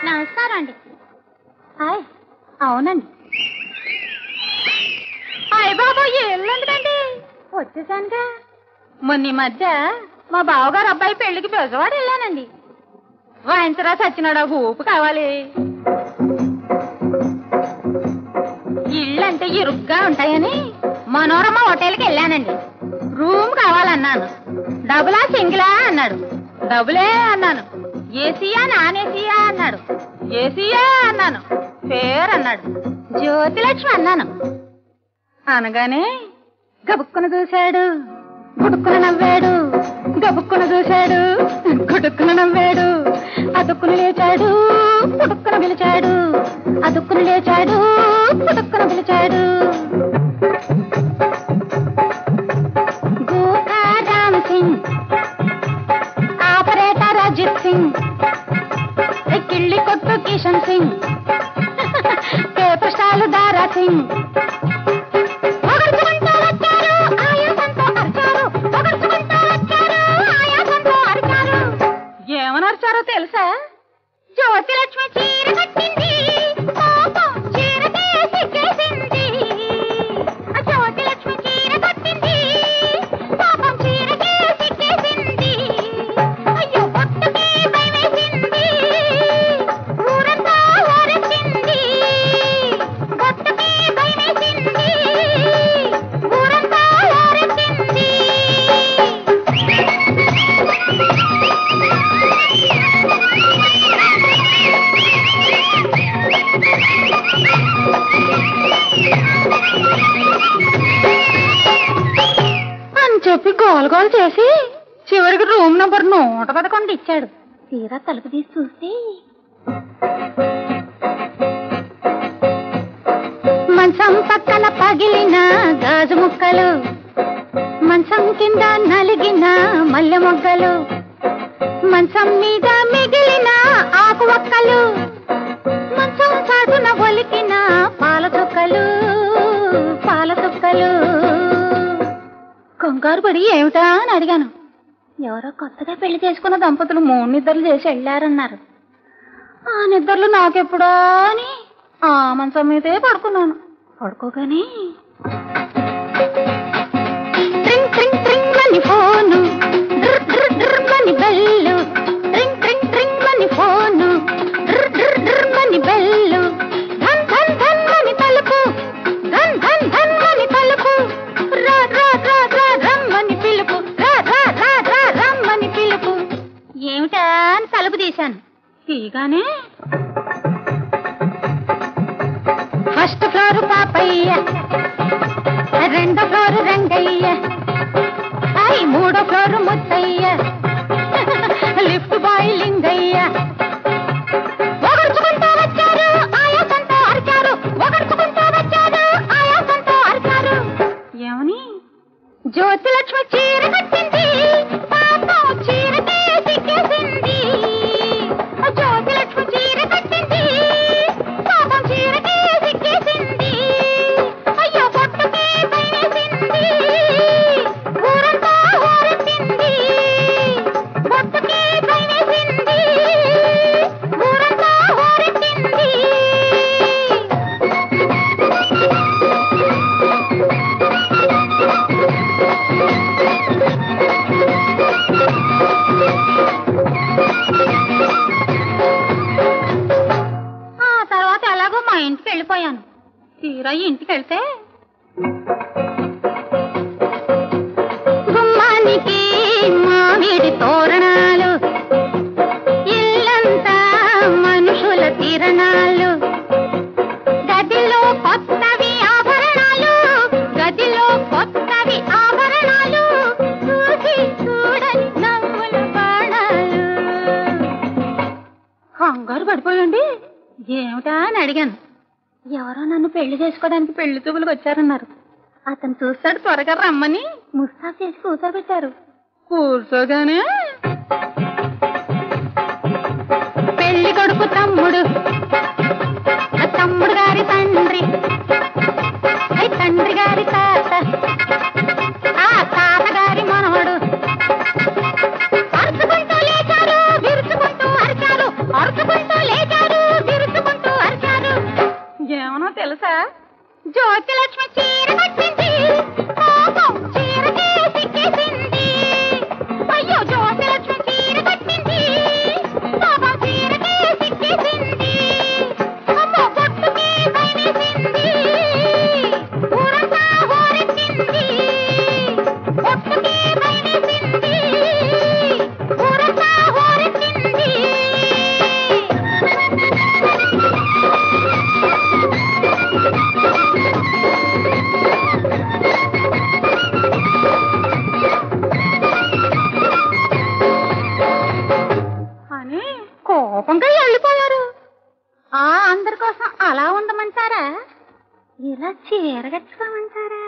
నమస్కారం అండి. హాయ్. అవునండి. హాయ్ బాబు, ఎల్లుండదండి వచ్చేసానుగా. మొన్న మధ్య మా బావగారు అబ్బాయి పెళ్లికి బెజవాడ వెళ్ళానండి. వాయించరా సచ్చినాడా ఊపు కావాలి. ఇళ్ళంటే ఇరుగ్గా ఉంటాయని మనోరమ హోటల్కి వెళ్ళానండి. రూమ్ కావాలన్నాను. డబులా సింగిలా అన్నాడు. డబులే అన్నాను. ఏసీయా నాన్ ఏసీయా అన్నాడు. ఏసీయా అన్నాను. ఫేర్ అన్నాడు. జ్యోతిలక్ష్మి అన్నాను. అనగానే గబుక్కున చూశాడు, గుడుక్కున నవ్వాడు. గబుక్కున చూశాడు, గుడుక్కున నవ్వాడు. అదుక్కున లేచాడు, పుడుక్కున పిలిచాడు. అదుక్కున లేచాడు, పుడుక్కున పిలిచాడు. గోకా రామ్ సింగ్, ఆపరేటర్ అజిత్ సింగ్, కిళ్ళి కొట్టు కిషన్ సింగ్, పేపర్ స్టాల్ దారా సింగ్. ఏమనర్చారో తెలుసా? జ్యోతిలక్ష్మి చీర కట్టింది, పాపం చీరకే సిగ్గేసింది. జ్యోతిలక్ష్మి చీర కట్టింది, పాపం చీరకే సిగ్గేసింది. అయ్యో పొట్టుకి భయమేసింది, ఊరంతా ఊరెత్తింది. పొట్టుకి భయమేసింది, ఊరంతా ఊరెత్తింది. అని చెప్పి గోల్ గోల్ చేసి చివరికి రూమ్ నంబర్ 111 ఇచ్చాడు. తీరా తలుపు తీసి చూసి మంచం పక్కన పగిలిన గాజు ముక్కలు, మంచం కింద నలిగిన మల్లె మొగ్గలు, మంచం మీద మిగిలిన ఆకు ఒక్కలు, మంచం చాటున ఒలికిన పాల చుక్కలు, పాల చుక్కలు. కంగారు పడి ఏమిటా అని అడిగాను. ఎవరో కొత్తగా పెళ్లి చేసుకున్న దంపతులు 3 నిద్రలు చేసి వెళ్ళారన్నారు. ఆ నిద్రలు నాకెప్పుడా అని ఆ మంచం మీదే పడుకున్నాను. పడుకోగానే ట్రింగ్ ట్రింగ్ ట్రింగ్ అని ఫోను, డ్ర్ డ్ర్ డ్ర్ అని బెల్లు, ట్రింగ్ ట్రింగ్ ట్రింగ్ అని ఫోను, డ్ర్ డ్ర్ డ్ర్ అని బెల్లు, ధన్ ధన్ ధన్ అని తలుపు, ధన్ ధన్ ధన్ అని తలుపు, రా రా రా రా రమ్మని పిలుపు, రా రా రా రా రమ్మని పిలుపు. ఏమిటా అని తలుపు తీశాను. తీగానే ఫస్ట్ ఫ్లోర్ పాపయ్య, 2వ ఫ్లోర్ రంగయ్య, 3వ floor Muthayya, lift boy Lingayya. ఒగర్చుకుంటూ వచ్చారు, ఆయాసంతో అరిచారు. ఒగర్చుకుంటూ వచ్చారు, ఆయాసంతో అరిచారు. ఏమని? జ్యోతిలక్ష్మి చీర కట్టింది, పాపం చీరకే సిగ్గేసింది. జ్యోతిలక్ష్మి చీర కట్టింది, పాపం చీరకే సిగ్గేసింది. అయ్యో పొట్టుకి భయమేసింది, ఊరంతా ఊరెత్తింది. పొట్టుకి భయమేసింది, ఊరంతా ఊరెత్తింది. ఆ తర్వాత ఎలాగో మా ఇంటికి వెళ్ళిపోయాను. తీరా ఇంటికి వెళ్తే గుమ్మానికి మామిడి తోరణాలు, ఇల్లంతా మనుషుల తిరణాలు, గదిలో కొత్తవి ఆభరణాలు, గదిలో కొత్తవి ఆభరణాలు, చూసి చూడని నవ్వులు బాణాలు. కంగారు పడిపోయండి. ఏమిటా అని అడిగాను. ఎవరో నన్ను పెళ్లి చేసుకోవడానికి పెళ్లి చూపులకు వచ్చారన్నారు. అతను చూస్తాడు, త్వరగా రమ్మని ముస్తాబ్ చేసి కూర్చోబెట్టారు. కూర్చోగానే పెళ్లి కొడుకు తమ్ముడు, తమ్ముడు గారి తండ్రి, తండ్రి గారి తాత, ఆ తాత గారి మనవడు అరుచుకుంటూ లేచారు, విరుచుకుంటూ అరిచారు. అరుచుకుంటూ లేచారు, జ్యోతిలక్ష్మి చీర కట్టింది కోపం చీరకే సిక్కేసింది అయ్యో జ్యోతిలక్ష్మి చీర కట్టింది కోపం చీరకే సిక్కేసింది అమ్మో పొట్టుకే భయమేసింది ఊరంతా హోరెత్తింది పొట్టుకే భయమేసింది ఊరంతా హోరెత్తింది అని కోపంగా వెళ్ళిపోయారు. అందరి కోసం అలా ఉండమంటారా, ఇలా చీర కట్టుకోమంటారా?